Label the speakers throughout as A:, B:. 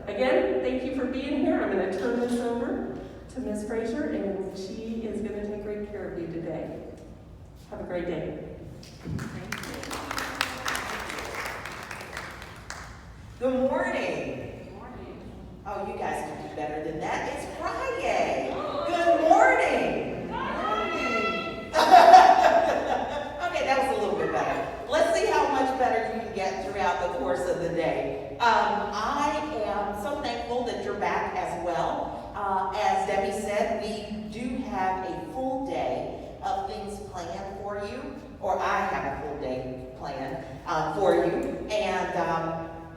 A: again, thank you for being here. I'm going to turn this over to Ms. Frazier, and she is going to take great care of you today. Have a great day.
B: Thank you. Good morning.
C: Good morning.
B: Oh, you guys can do better than that. It's Friday. Good morning. Okay, that was a little bit better. Let's see how much better you can get throughout the course of the day. I am so thankful that you're back as well. As Debbie said, we do have a full day of things planned for you, or I have a full day planned for you, and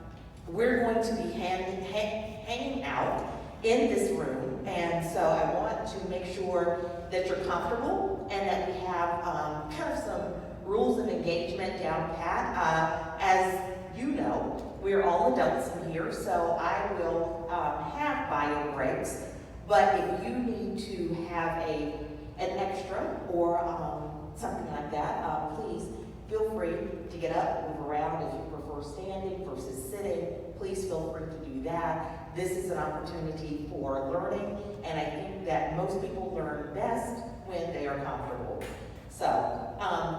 B: we're going to be hanging out in this room, and so I want to make sure that you're comfortable and that we have kind of some rules of engagement down pat. As you know, we're all adults in here, so I will have bio breaks, but if you need to have an extra or something like that, please feel free to get up, move around. If you prefer standing versus sitting, please feel free to do that. This is an opportunity for learning, and I think that most people learn best when they are comfortable. So,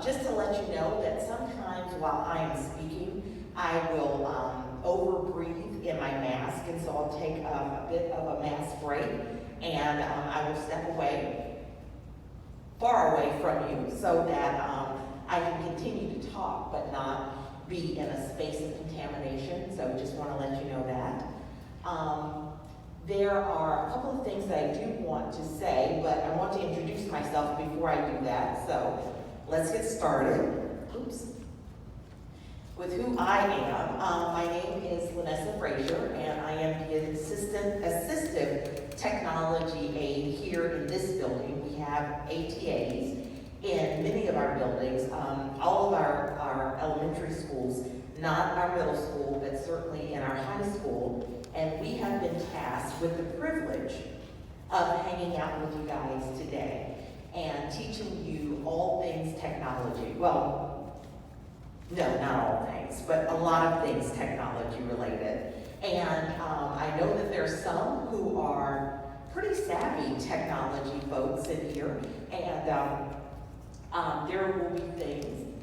B: just to let you know that sometimes while I am speaking, I will over-breathe in my mask, and so I'll take a bit of a mask break, and I will step away, far away from you, so that I can continue to talk but not be in a space of contamination. So just want to let you know that. There are a couple of things that I do want to say, but I want to introduce myself before I do that. So let's get started. Oops. With who I am. My name is Lanessa Frazier, and I am the assistive technology aide here in this building. We have ATAs in many of our buildings, all of our elementary schools, not our middle school, but certainly in our high school. And we have been tasked with the privilege of hanging out with you guys today and teaching you all things technology. Well, no, not all things, but a lot of things technology related. And I know that there's some who are pretty savvy technology folks in here, and there will be things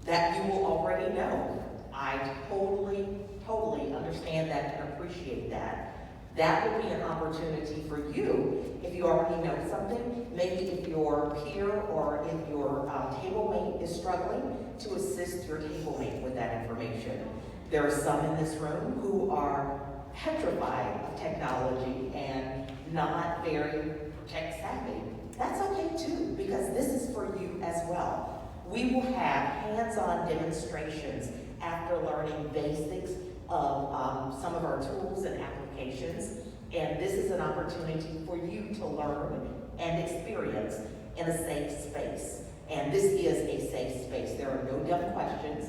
B: that you will already know. I totally understand that and appreciate that. That would be an opportunity for you, if you already know something, maybe if your peer or if your table mate is struggling, to assist your table mate with that information. There are some in this room who are petrified of technology and not very tech savvy. That's okay too, because this is for you as well. We will have hands-on demonstrations after learning basics of some of our tools and applications, and this is an opportunity for you to learn and experience in a safe space. And this is a safe space. There are no dumb questions.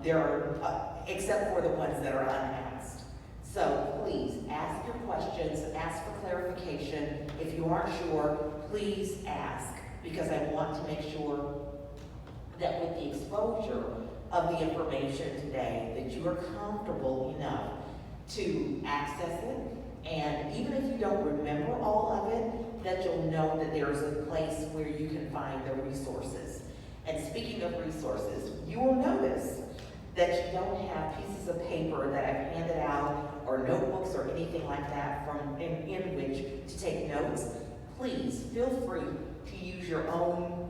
B: There are, except for the ones that are unasked. So please ask your questions, ask for clarification. If you aren't sure, please ask, because I want to make sure that with the exposure of the information today, that you are comfortable enough to access it. And even if you don't remember all of it, that you'll know that there is a place where you can find the resources. And speaking of resources, you will notice that you don't have pieces of paper that I've handed out or notebooks or anything like that in which to take notes. Please feel free to use your own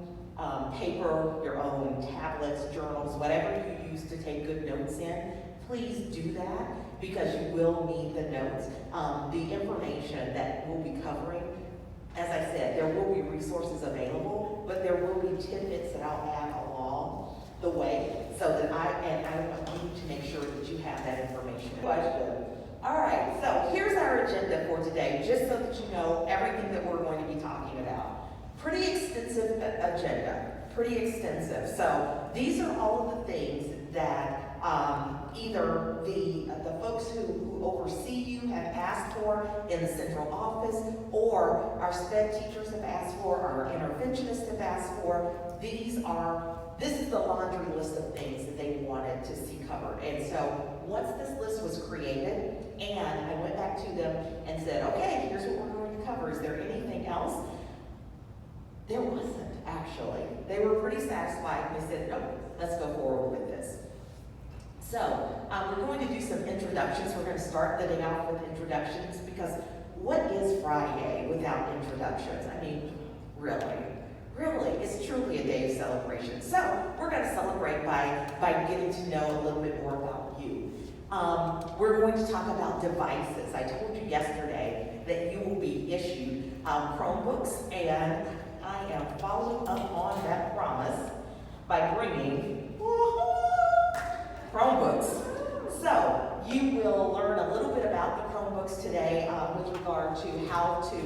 B: paper, your own tablets, journals, whatever you use to take good notes in. Please do that, because you will need the notes. The information that we'll be covering, as I said, there will be resources available, but there will be tidbits that I'll add along the way, so that I want you to make sure that you have that information. Question. All right, so here's our agenda for today, just so that you know everything that we're going to be talking about. Pretty extensive agenda, pretty extensive. So these are all of the things that either the folks who oversee you have asked for in the central office, or our SPED teachers have asked for, our interventionists have asked for. This is the laundry list of things that they wanted to see covered. And so once this list was created and actually. They were pretty satisfied, and they said, no, let's go forward with this. So, we're going to do some introductions. We're going to start the day off with introductions, because what is Friday without introductions? I mean, really, it's truly a day of celebration. So, we're going to celebrate by getting to know a little bit more about you. We're going to talk about devices. I told you yesterday that you will be issued Chromebooks, and I am following up on that promise by bringing Chromebooks. So you will learn a little bit about the Chromebooks today with regard to how to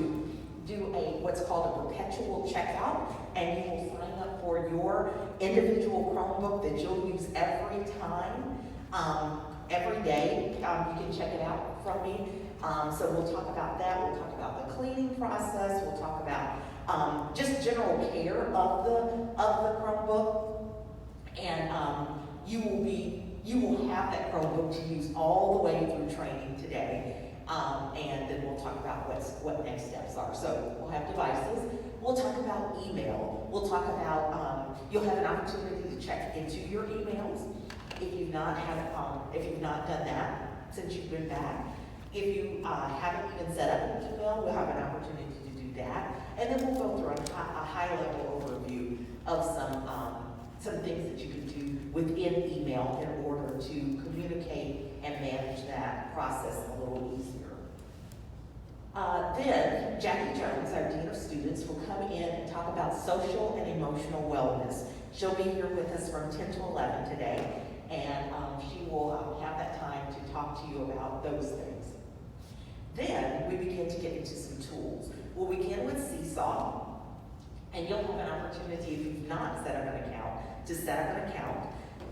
B: do what's called a perpetual checkout, and you will sign up for your individual Chromebook that you'll use every time, every day. You can check it out from me. So we'll talk about that. We'll talk about the cleaning process. We'll talk about just general care of the Chromebook, and you will have that Chromebook to use all the way through training today, and then we'll talk about what next steps are. So we'll have devices. We'll talk about email. We'll talk about you'll have an opportunity to check into your emails if you've not done that since you've been back. If you haven't even set up an email, we'll have an opportunity to do that, and then we'll go through a high-level overview of some things that you can do within email in order to communicate and manage that process a little easier. Then Jackie Jones, our Dean of Students, will come in and talk about social and emotional wellness. She'll be here with us from 10 to 11 today, and she will have that time to talk to you about those things. Then we begin to get into some tools. We'll begin with Seesaw, and you'll have an opportunity, if you've not set up an account, to set up an account,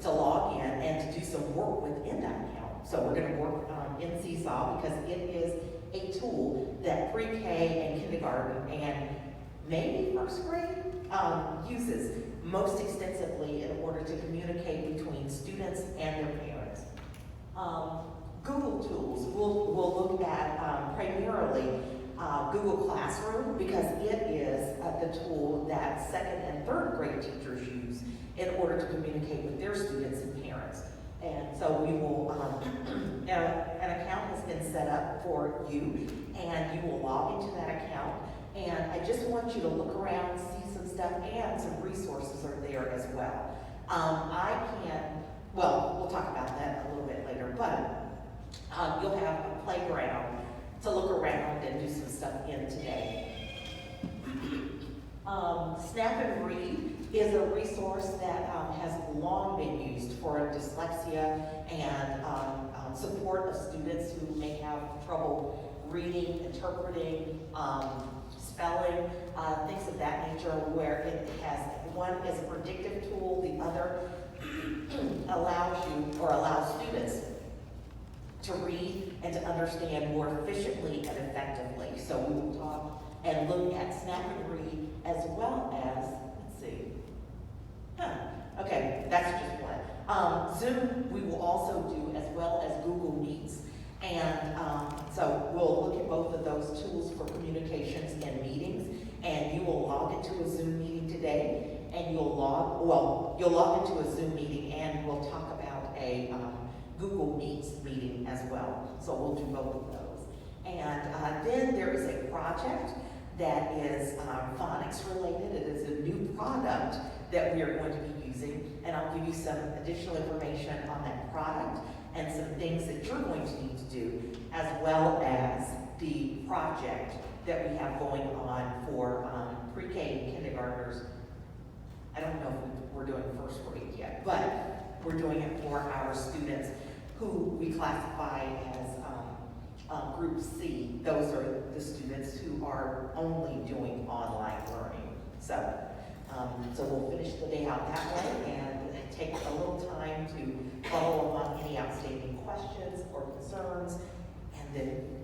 B: to log in, and to do some work within that account. So we're going to work in Seesaw because it is a tool that pre-K and kindergarten and maybe first grade uses most extensively in order to communicate between students and their parents. Google tools, we'll look at primarily Google Classroom, because it is the tool that second and third grade teachers use in order to communicate with their students and parents. And so we will, an account has been set up for you, and you will log into that account. And I just want you to look around, see some stuff, and some resources are there as well. We'll talk about that a little bit later, but you'll have a playground to look around and do some stuff in today. Snap and Read is a resource that has long been used for dyslexia and support of students who may have trouble reading, interpreting, spelling, things of that nature, where it has, one is a predictive tool, the other allows students to read and to understand more efficiently and effectively. So we will talk and look at Snap and Read as well as, let's see. Okay, that's just one. Zoom we will also do, as well as Google Meets. And so we'll look at both of those tools for communications and meetings. And you will log into a Zoom meeting today, and you'll log into a Zoom meeting, and we'll talk about a Google Meets meeting as well. So we'll do both of those. And then there is a project that is phonics related. It is a new product that we are going to be using, and I'll give you some additional information on that product and some things that you're going to need to do, as well as the project that we have going on for pre-K and kindergartners. I don't know if we're doing first grade yet, but we're doing it for our students who we classify as Group C. Those are the students who are only doing online learning. So we'll finish the day out that way and take a little time to follow up on any outstanding questions or concerns, and then